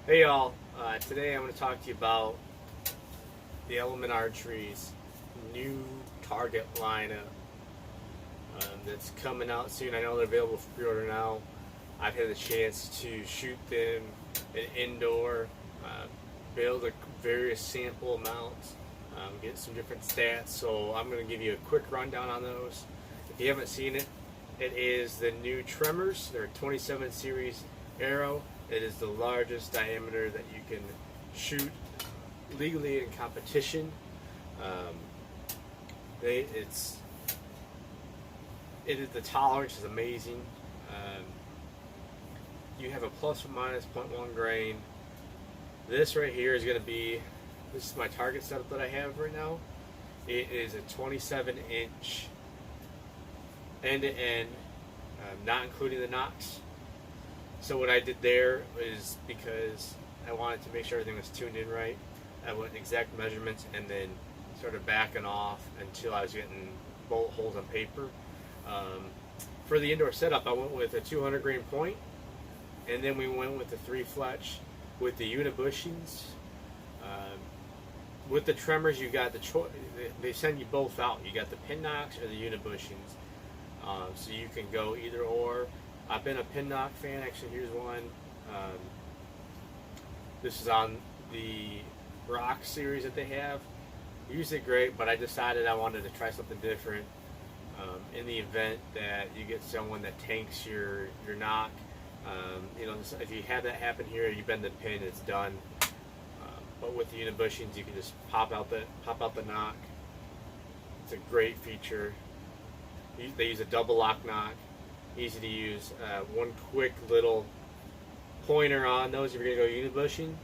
Hey y'all, today I'm going to talk to you about the Element Archery's new target lineup that's coming out soon. I know they're available for pre-order now. I've had the chance to shoot them in indoor, build a various sample amounts, get some different stats. So I'm going to give you a quick rundown on those. If you haven't seen it, it is the new Tremors. They're a 27 series arrow. It is the largest diameter that you can shoot legally in competition. It is the tolerance is amazing. You have a plus or minus 0.1 grain. This right here is going to be, this is my target setup that I have right now. It is a 27-inch end-to-end, not including the nocks. So what I did there is, because I wanted to make sure everything was tuned in right, I went exact measurements and then started backing off until I was getting bullet holes on paper. For the indoor setup, I went with a 200 grain point, and then we went with the 3 fletch with the unibushings. With the Tremors, you got the choice. They send you both out. You got the pin nocks or the unibushings, so you can go either or. I've been a pin knock fan. Actually, here's one. This is on the Rock series that they have. Usually great, but I decided I wanted to try something different. In the event that you get someone that tanks your knock, if you have that happen here, you bend the pin, it's done. But with the unibushings, you can just pop out the knock. It's a great feature. They use a double lock knock. Easy to use. One quick little pointer on those if you're going to go unibushing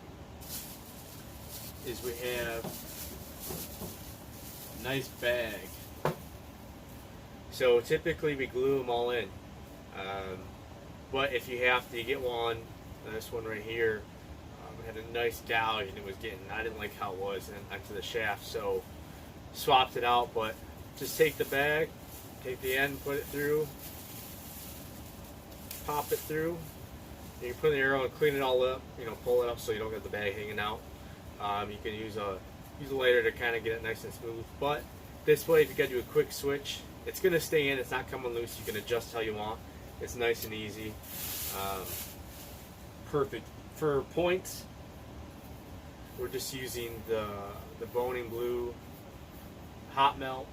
is we have a nice bag. So typically we glue them all in. But if you have to, you get one. This one right here had a nice gouge and I didn't like how it was onto the shaft, so swapped it out. But just take the bag, take the end, put it through, pop it through. You can put in the arrow and clean it all up. Pull it up so you don't get the bag hanging out. You can use a lighter to kind of get it nice and smooth. But this way, if you got to do a quick switch, it's going to stay in. It's not coming loose. You can adjust how you want. It's nice and easy. Perfect for points. We're just using the boning blue hot melt.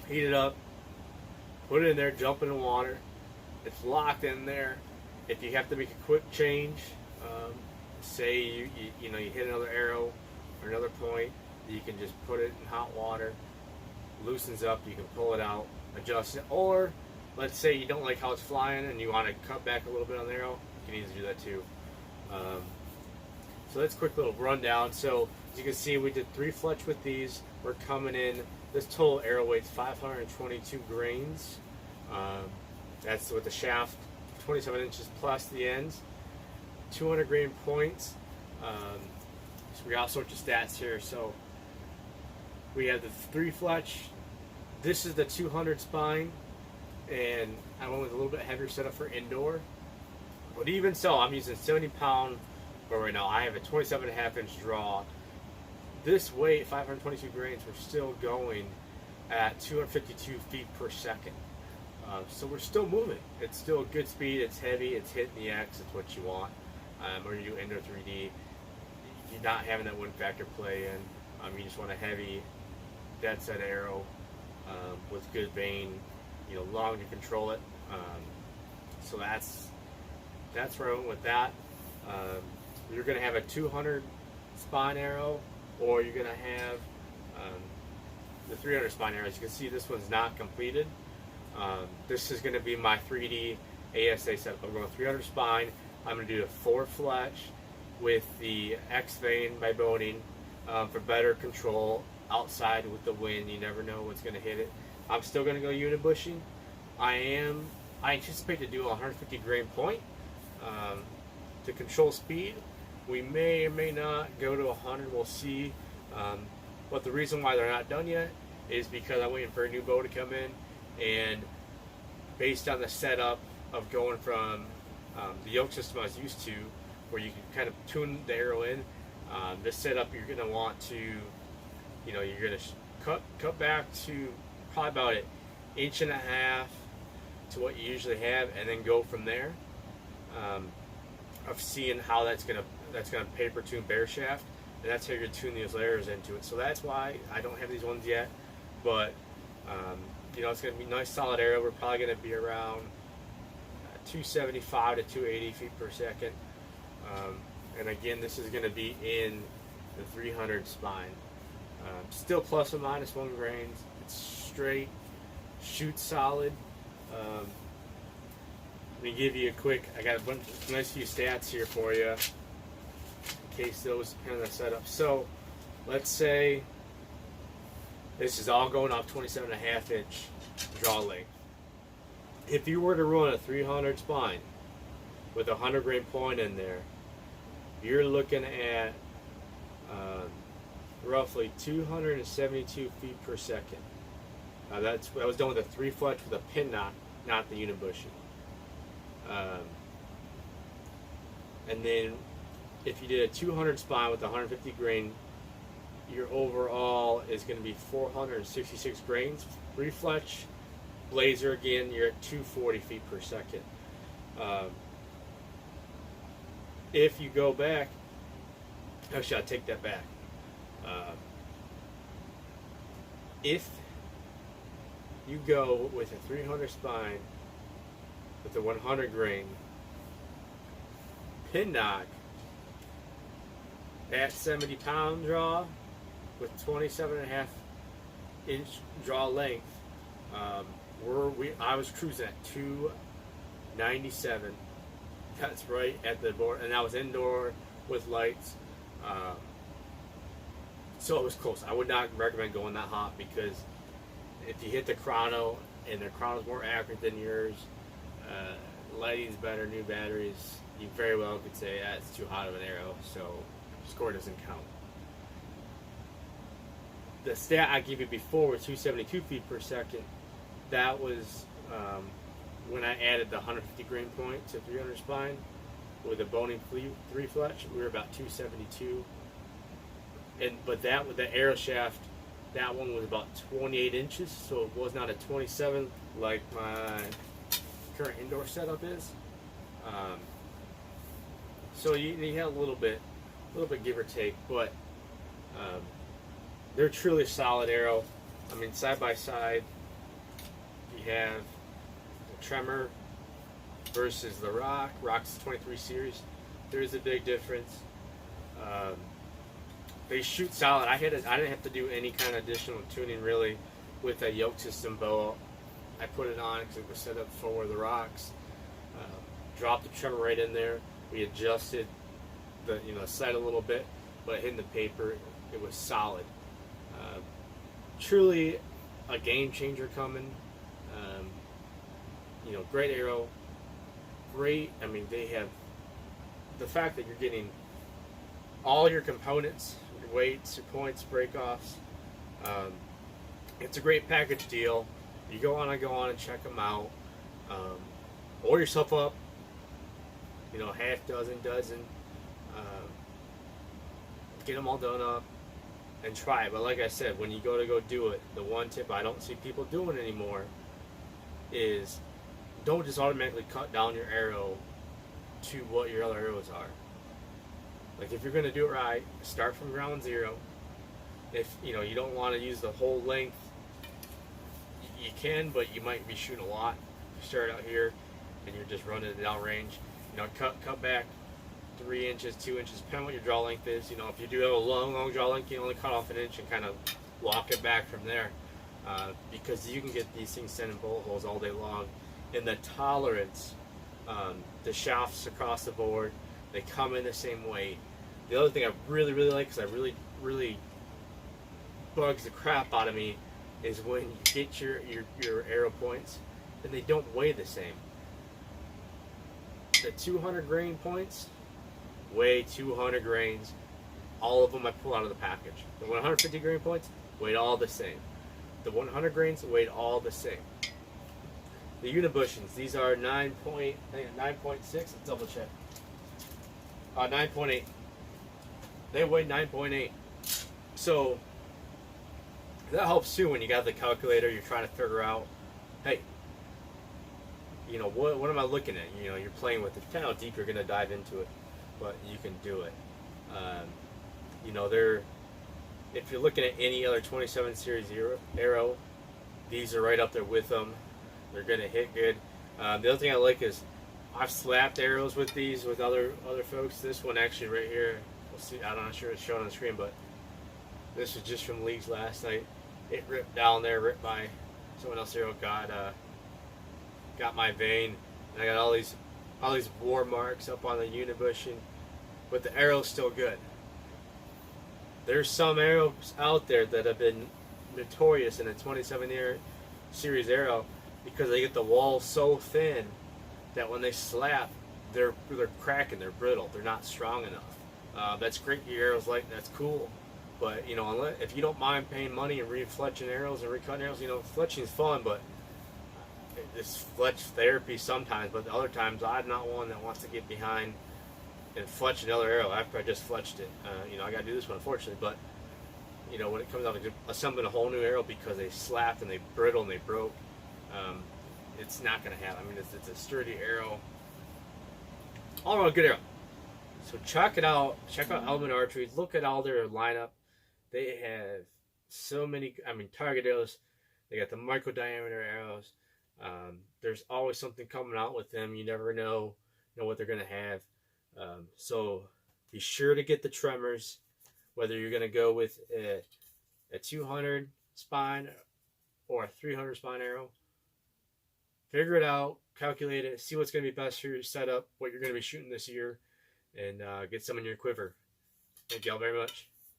Heat it up. Put it in there. Jump in the water. It's locked in there. If you have to make a quick change, say you hit another arrow or another point, you can just put it in hot water. Loosens up. You can pull it out, adjust it. Or let's say you don't like how it's flying and you want to cut back a little bit on the arrow, you can easily do that too. So that's a quick little rundown. So as you can see, we did 3 fletch with these. We're coming in. This total arrow weight's 522 grains. That's with the shaft, 27 inches plus the ends, 200 grain points. So we got all sorts of stats here. So we have the 3 fletch. This is the 200 spine, and I went with a little bit heavier setup for indoor. But even so, I'm using 70-pound. But right now, I have a 27.5-inch draw. This weight, 522 grains, we're still going at 252 feet per second. So we're still moving. It's still a good speed. It's heavy. It's hitting the X. It's what you want. Or you do indoor 3D. You're not having that wind factor play in. You just want a heavy, dead set arrow with good vein. Long to control it. So that's where I went with that. You're going to have a 200 spine arrow, or you're going to have the 300 spine arrows. You can see this one's not completed. This is going to be my 3D ASA setup. I'm going 300 spine. I'm going to do a 4 fletch with the X vein by boning for better control outside with the wind. You never know what's going to hit it. I'm still going to go unibushing. I anticipate to do a 150 grain point to control speed. We may or may not go to 100. We'll see. But the reason why they're not done yet is because I'm waiting for a new bow to come in, and based on the setup of going from the yoke system I was used to, where you can kind of tune the arrow in. This setup, you're going to want to, you're going to cut back to probably about an inch and a half to what you usually have, and then go from there. Of seeing how that's gonna paper tune bear shaft, and that's how you're gonna tune these layers into it. So that's why I don't have these ones yet, but it's gonna be a nice solid arrow. We're probably gonna be around 275 to 280 feet per second, and again, this is gonna be in the 300 spine. Still plus or minus 1 grains. It's straight, shoots solid. Let me give you a quick, I got a nice few stats here for you in case those kind of set up. So let's say this is all going off 27.5 inch draw length. If you were to run a 300 spine with a 100 grain point in there, you're looking at roughly 272 feet per second. I was done with a 3 fletch with a pin knot, not the unibushing. And then if you did a 200 spine with 150 grain, your overall is going to be 466 grains. 3 fletch blazer, again, you're at 240 feet per second. If you go back, actually I'll take that back. If you go with a 300 spine with a 100 grain pin knock at 70 pound draw with 27.5 inch draw length, I was cruising at 297. That's right at the board, and that was indoor with lights. So it was close. I would not recommend going that hot, because if you hit the chrono and the chrono's more accurate than yours, lighting's better, new batteries, you very well could say it's too hot of an arrow, so score doesn't count. The stat I gave you before was 272 feet per second. That was when I added the 150 grain point to 300 spine with a boning 3 fletch. We were about 272. But that with the arrow shaft, that one was about 28 inches, so it was not a 27 like my current indoor setup is. So you had a little bit give or take, but they're truly a solid arrow. I mean, side by side, you have the Tremor versus the Rock. Rock's 23 series. There is a big difference. They shoot solid. I didn't have to do any kind of additional tuning really with a yoke system bow. I put it on because it was set up for the Rocks. Dropped the Tremor right in there. We adjusted the sight a little bit, but hitting the paper, it was solid. Truly a game changer coming. Great arrow. Great. I mean, they have the fact that you're getting all your components, your weights, your points, breakoffs. It's a great package deal. You go on and check them out. Order yourself up, half dozen, get them all done up and try it. But like I said, when you go do it, the one tip I don't see people doing anymore is don't just automatically cut down your arrow to what your other arrows are. Like, if you're going to do it right, start from ground zero. If you don't want to use the whole length, you can, but you might be shooting a lot. You start out here and you're just running it downrange. Cut back 3 inches, 2 inches, depending on what your draw length is. If you do have a long draw length, you can only cut off an inch and kind of walk it back from there, because you can get these things sending bullet holes all day long. And the tolerance, the shafts across the board, they come in the same weight. The other thing I really like, because I really bugs the crap out of me, is when you get your arrow points and they don't weigh the same. The 200 grain points weigh 200 grains. All of them I pull out of the package. The 150 grain points weighed all the same. The 100 grains weighed all the same. The unibushings, these are 9.6. Let's double check. 9.8. They weigh 9.8. So that helps too when you got the calculator. You're trying to figure out, hey, you know, what am I looking at? You know, you're playing with it. Depending how deep you're going to dive into it, but you can do it. You know, if you're looking at any other 27 series arrow, these are right up there with them. They're going to hit good. The other thing I like is I've slapped arrows with these with other folks. This one actually right here, we'll see. I'm not sure it's shown on the screen, but this was just from leagues last night. It ripped down there, ripped by someone else arrow. Got my vein, and I got all these war marks up on the unibushing, but the arrow's still good. There's some arrows out there that have been notorious in a 27 series arrow because they get the wall so thin that when they slap, they're cracking, they're brittle, they're not strong enough. That's great. Your arrows like that's cool, but you know, if you don't mind paying money and refletching arrows and recutting arrows, you know, fletching is fun, but it's fletch therapy sometimes. But other times, I'm not one that wants to get behind and fletch another arrow after I just fletched it. You know, I got to do this one, unfortunately. But you know, when it comes down to assembling a whole new arrow because they slapped and they brittle and they broke, it's not going to happen. I mean, it's a sturdy arrow. All around good arrow. So check it out. Check out Element Archery. Look at all their lineup. They have so many. I mean, target arrows. They got the micro diameter arrows. There's always something coming out with them. You never know what they're going to have. So be sure to get the Tremors, whether you're going to go with a 200 spine or a 300 spine arrow. Figure it out, calculate it, see what's going to be best for your setup, what you're going to be shooting this year, and get some in your quiver. Thank you all very much.